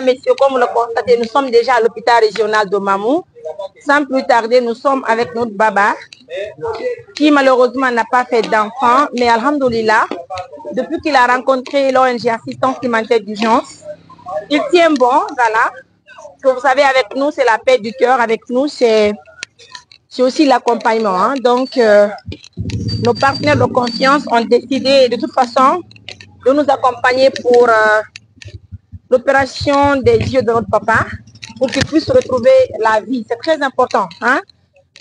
Messieurs, comme vous le constatez, nous sommes déjà à l'hôpital régional de Mamou. Sans plus tarder, nous sommes avec notre baba qui malheureusement n'a pas fait d'enfant, mais alhamdoulilah, depuis qu'il a rencontré l'ONG Assistance Humanitaire d'Urgence, il tient bon, voilà. Que vous savez, avec nous, c'est la paix du cœur, avec nous, c'est aussi l'accompagnement. Hein. Donc, nos partenaires de confiance ont décidé de toute façon de nous accompagner pour l'opération des yeux de notre papa, pour qu'il puisse retrouver la vie. C'est très important. Hein?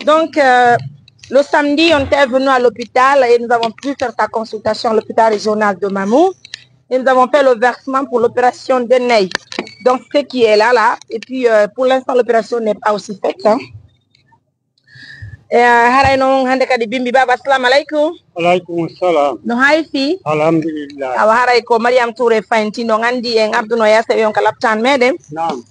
Donc, le samedi, on était venu à l'hôpital et nous avons pu faire ta consultation à l'hôpital régional de Mamou. Et nous avons fait le versement pour l'opération de Ney. Donc, ce qui est là. Et puis, pour l'instant, l'opération n'est pas aussi faite. Hein? Haray non hande kadi bimbi baba assalamu alaikum. Alaikum assalam. No haifi Alhamdulillah. awa haray ko Mariam Touré faynti no ngandi en abduno yasa yon kala tan meden. Naam.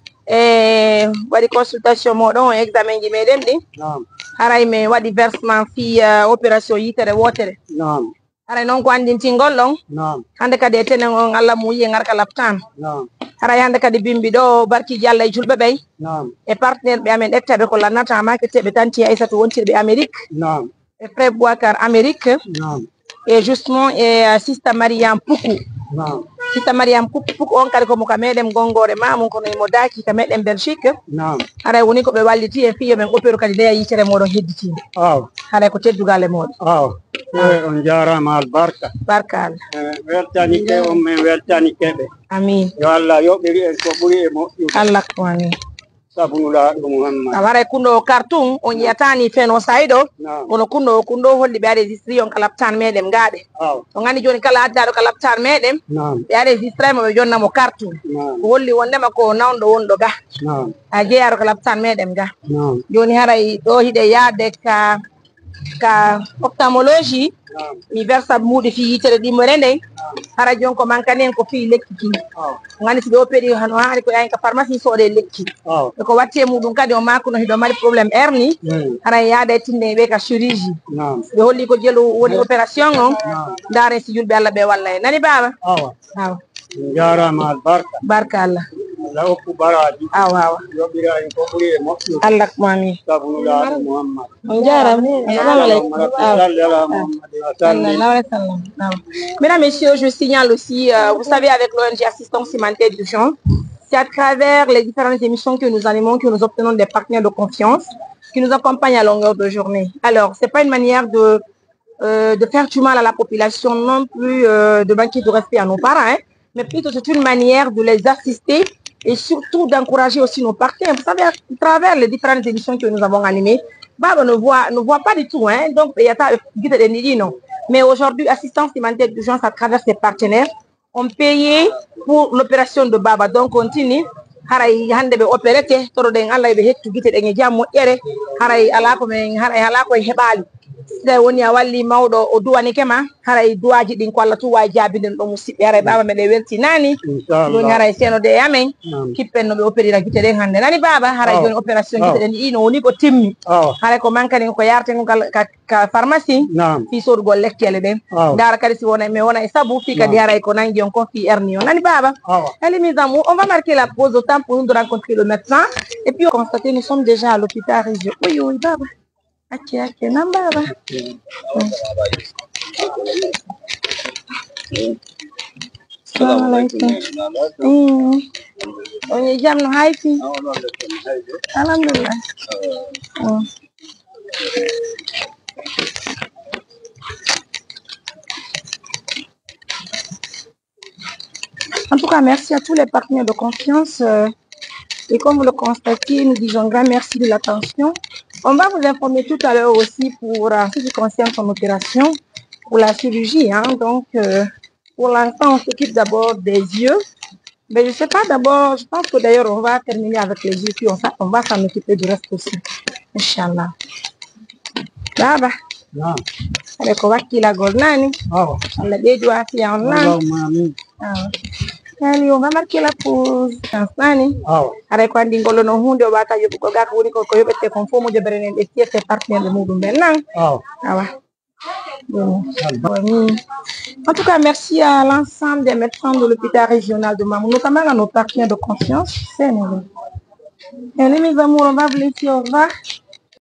Wadi consultation modon examen ji meden di. Naam. Haray me wadi versement fi opération yitere wotere. Naam. Haray non ko andin tingol long. Naam. Hande kadi etenen on Allah mu yi ngar kala tan. Naam. Haray hande kadi bimbi do barki Jalla julbe bay. Naam. E partenaire be amen ektabe ko lanata ma ke tebe tanti Aïssatou wontirbe Amérique. Naam. Et frère Bouakar Amérique. Naam. Et justement Sister Mariam Poukou. Naam. Sister Mariam Poukou on kadi ko mo kamedem gongore ma mon ko no modaki kamedem Belgique. Naam. Haray woni ko be walliti e fiyo men opéro kadi de yitere modon hedditi. Aw. Haray ko teddugale modon. Aw. On jarama al barka. Barkal. Weltani ke on men weltani kebe. Amin. Yo Allah yoɓiri en ko ɓuri e moƴƴude. Allah ko amin. Sabunulaɗo Muhammad. Haray kundo carton on yatani feno saydo. Ono kundo holli be registré on kala tan medem gaade. On ngani joni kala addaɗo kala tan medem. Be registré mo be jonna mo carton. Holli wondema ko nawdo wondo ga. A jeeyaro kala tan medem ga. Joni haray do hide yaade ka ophtalmologie. Mi versa muudi fi yitere dimore ndey hara jon ko mankanen ko fi lekki ki ngani si do opéri hano haari ko yayin ka pharmacie soode lekki ko watte mudum kadi o mako no hido mari problème hernie hara yaade tinde be ka chirurgie be holli ko jelu woni opération on dare si julbe Allah be wallahi nani baba aw jarama al barka. Barka Allah. La okku baraji. Aw. Yoɓira en ko ɓuri e moƴƴude. Allah ko mami. Sabunulaɗo Muhammad. On jarama. Mesdames, Messieurs, je signale aussi, vous savez, avec l'ONG Assistance Humanitaire d'Urgence, c'est à travers les différentes émissions que nous animons que nous obtenons des partenaires de confiance qui nous accompagnent à longueur de journée. Alors, c'est pas une manière de faire du mal à la population, non plus de manquer de respect à nos parents, hein, mais plutôt c'est une manière de les assister et surtout d'encourager aussi nos partenaires. Vous savez, à travers les différentes émissions que nous avons animées, Baba ne voit pas du tout, hein, donc il y a pas de non. Mais aujourd'hui, Assistance Humanitaire d'Urgence à travers ses partenaires ont payé pour l'opération de Baba. Donc, continue. Haray hande be opérete toro den Allah be hettu gite den jammo ere haray ala ko men haray ala ko hebali da woni a walli mawdo o duwani kema haray duwaji din ko Allah tu wa jabiden do musibbe haray baba me de welti nani don haray seno de yamen kippen no be opérira gite den hande nani baba haray joni opération gite den ino woni ko timmi haray ko mankani ko yarte ko ka pharmacie fi sodu gol lekkele den dara kadi si wona me wona e sabu fi kadi haray ko nangi on ko fi hernie nani baba allez mes amours, on va marquer la pause au temps pour nous de rencontrer le médecin et puis on constate nous sommes déjà à l'hôpital régional. Oui baba. Ok, non baba. On est jam no haifi. Alhamdulillah. En tout cas, merci à tous les partenaires de confiance. Et comme vous le constatez, nous disons grand merci de l'attention. On va vous informer tout à l'heure aussi pour ce qui concerne son opération, pour la chirurgie. Hein. Donc, pour l'instant, on s'occupe d'abord des yeux. Mais je ne sais pas d'abord, je pense que d'ailleurs, on va terminer avec les yeux, puis on va s'en occuper du reste aussi. Inch'Allah. Baba. Allez, on va qu'il la gournani. On a des doigts qui en ont. On va marquer la pause. Allez, quand on dit no hunde wata yobu ko gaka woni ko yobete kon fo mo jebere nen be tiete partenaire de mudum ben nan. En tout cas, merci à l'ensemble des médecins de l'hôpital régional de Mamou, notamment à nos partenaires de confiance. C'est nous. Allez, mes amours, on va vous laisser, au revoir.